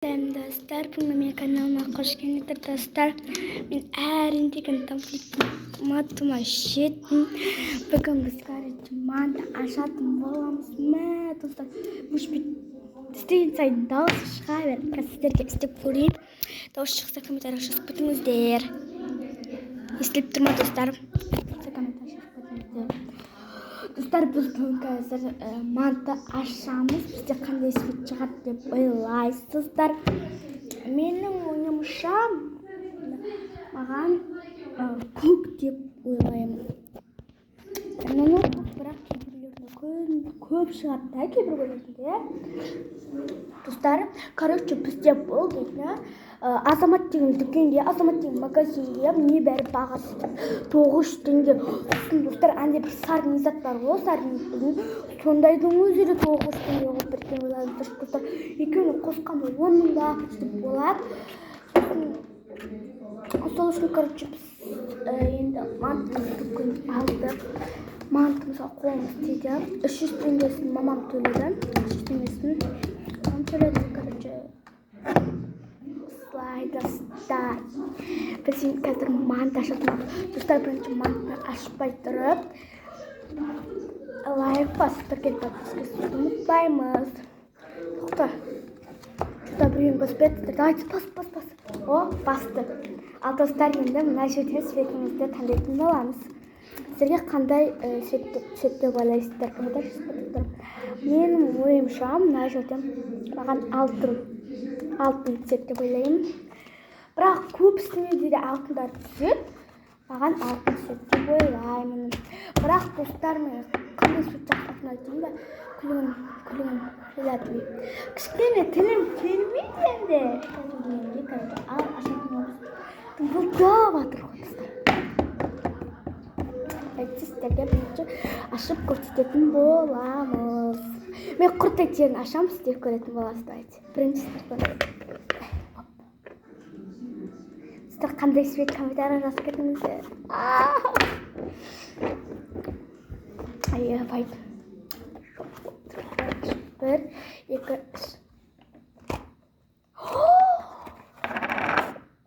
достар, бүгін менің каналыма қош келдіңіздер достар. Мен әріндеген томатыма жеттім. Бүгін біз манты ашатын боламыз. Мә достар, істеген сайын дауыс шыға береді. Қазір сіздерге істеп көрейін. Дауыс шықса комментарий жазып кетіңіздер. Естіліп тұр ма достар? Достар, біз бүгін қазір манты ашамыз. Бізде қандай свет шығады деп ойлайсыздар? Менің ойымша маған көк деп ойлаймын. Бірақ кейбіреулерде көп шығады да, кейбіреулерде. Достар, бізде бұл дейді. Азамат деген дүкенге, Азамат деген магазинге небәрі бағасы 9 теңге. Достар, әнде бір сардың зат бар ғой, сондайдың өзі 9 теңге болып берген ойлаймын. Достар, екеуін қосқанда 10 мың бағасы болады. Сол үшін, біз енді мантымызды дүкенге алдық. Мантымызға қолымыз тиді. 300 теңгесін мамам төледі. 300 теңгесін мамам төледі. Достар, біз қазір манты ашатынбыз. Достар, бірінші мантыны ашпай тұрып лайк басып тұрген подпискасын ұмытпаймыз. Тоқта, біреуін басып еді. Давайте бас. О, басты. Ал достар, енді мына жерден светімізді таңдайтын боламыз. Сіздерге қандай свет деп ойлайсыздар? Менің ойымша мына жерден маған алтын свет деп ойлаймын. Бірақ көбісіне де алтындар түседі. Маған алтын свет деп ойлаймын. Бірақ достар, мен қандай свет жақсысын айтайын да, күлігін желатым. Кішкене тілім келмейді енді. Ал ашатын болсын. Бұлдап атыр ғой достар. Сіздерге бірінші ашып көрсететін боламыз. Мен құрт еттерін ашам, сіздер көретін боласыздар. Бірінші сіздер көретін. Сіздер қандай свет комментарий жазып кетіңіздер. Байт. 1, 2, 3.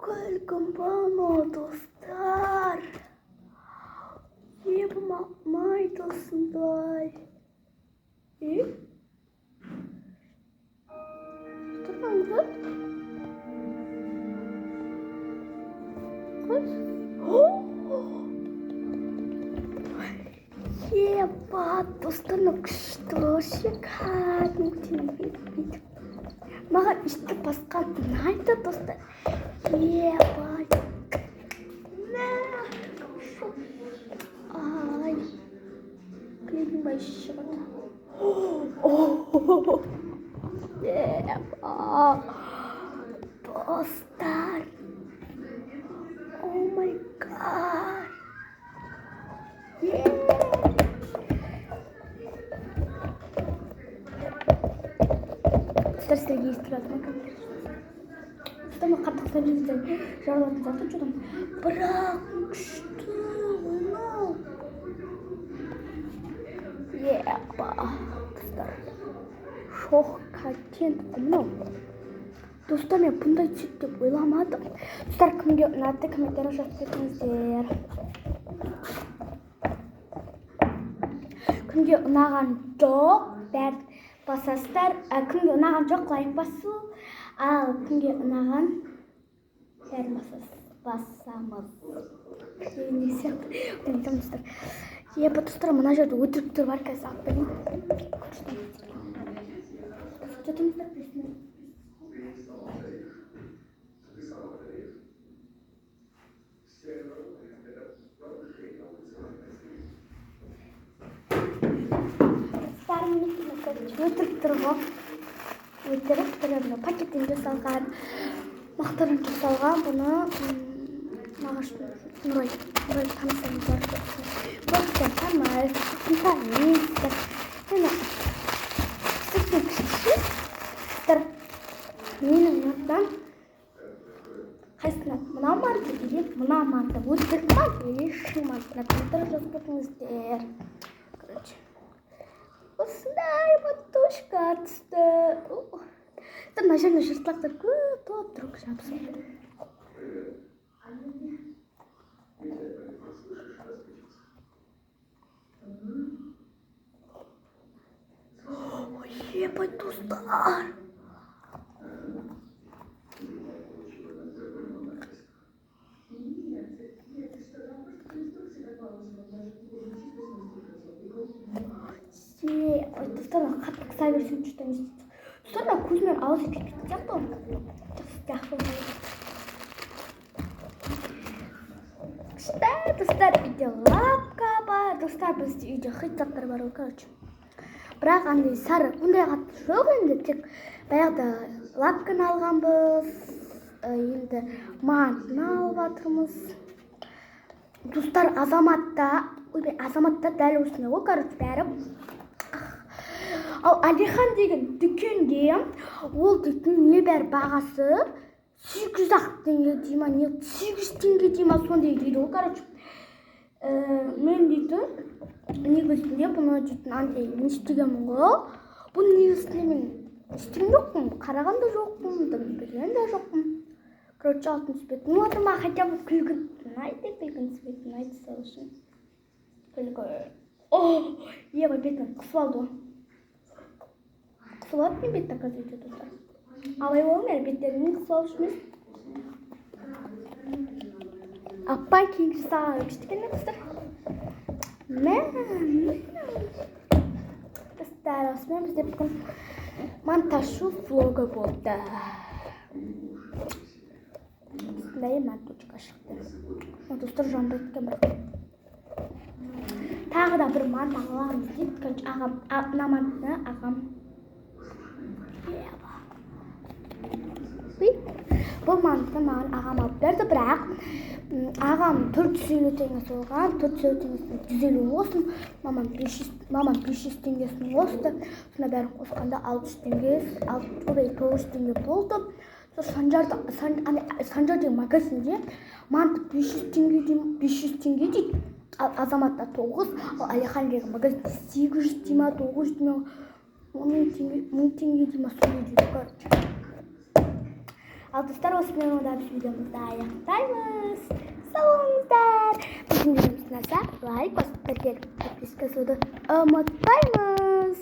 Күлгім бана достар. Ебімай досындай. Тұрмаңыздар. Ебат, достарым күшті шикарный. Маған ішті басқан ұнайды достар. Ебат. Ай, клеймін бай шығады. Достар. О май гад. Достар, сіздерге естіреді ма камера? Достар, мен қаттық сәбізді жарылатын заты жодан. Бірақ күшті ойнау. Достар, шоқ-контент ойнау. Достар, мен бұндай цвет деп ойламадым. Достар, кімге ұнады комментарий жазып кетіңіздер. Кімге ұнаған жоқ, бәрі басасыздар. Кімге ұнаған жоқ, лайк басу. Ал кімге ұнаған бәрі басамыз. Не сияқты. Достар, мына жерде өтіріктер бар, қазір алып берейін. Жатыңыздар білесіңдер. Өтіріктер ғой. Өтіріктер пакеттен жасалған, мақтардан жасалған. Бұны мағашпен Нұрай танысаңыздар. Бақытан танысыңыздар. Сіздің кішкіші. Менің ұнатынан қайсына мұна манты деген, мұна манты өтірік манты или шын мантына комментарий жазып кетіңіздер. Осындай матушка түсті. Та нашар шыртлактар көп топ туруп жабысып. Ой, ебать, достар. Ой, достар қатты қыса берсем что-то не істейді. Достар көзімнен ауыз кетпейтін сияқты ғой. Жақсы Кстати, достар, үйде лапка бар. Достар, бізде үйде хит заттар бар ғой, короче. Бірақ андай сары бұндай қатты жоқ енді, тек баяғыда лапканы алғанбыз, енді мантыны алып жатырмыз. Достар, азаматта дәл осындай ғой, короче, бәрі. Ал Алихан деген дүкенде ол дейтін небір бағасы 800 теңге дей ма, 800 теңге дей ма, сондай дейді ғой, короче. Мен дейтін негізінде бұны дейтін андай не істегенмін ғой. Бұны негізінде мен істеген жоқпын, қараған да жоқпын, білген де жоқпын. Короче, алтын цвет. Ну, это ма хотя бы күлгін цвет, найди салышын. О, ева бетім қысып алды ғой. Қысып алды мен бетті қазір достар. Абай болың әлі беттерінің қысып алыш емес. Аппай кейінгі саған өкіштіген достар. Достар, осымен бізде бүгін монтажу влога болды. Осындай монтажға шықты. Достар жанбай еткен бірақ. Тағы да бір мант ағаламыз дейді. Короче, ағам, мантыны ағам. Бұл мантыны маған ағам алып берді, бірақ ағам 450 теңгесі болған, 450 теңгесін 150 қостым, мамам 500 теңгесін қосты, сонда бәрін қосқанда 900 теңге болды. Санжар деген магазинде манты 500 теңге дейді, азаматта 9, ал Алихан деген магазинде 800 теңге, 900 теңге, 1000 теңге дейма сондай дейді, короче. Ал достар, осымен онда біз видеомызды аяқтаймыз. Сау болыңыздар. Біздің видеомызды ұнаса, лайк басып, подписка жасауды ұмытпаймыз.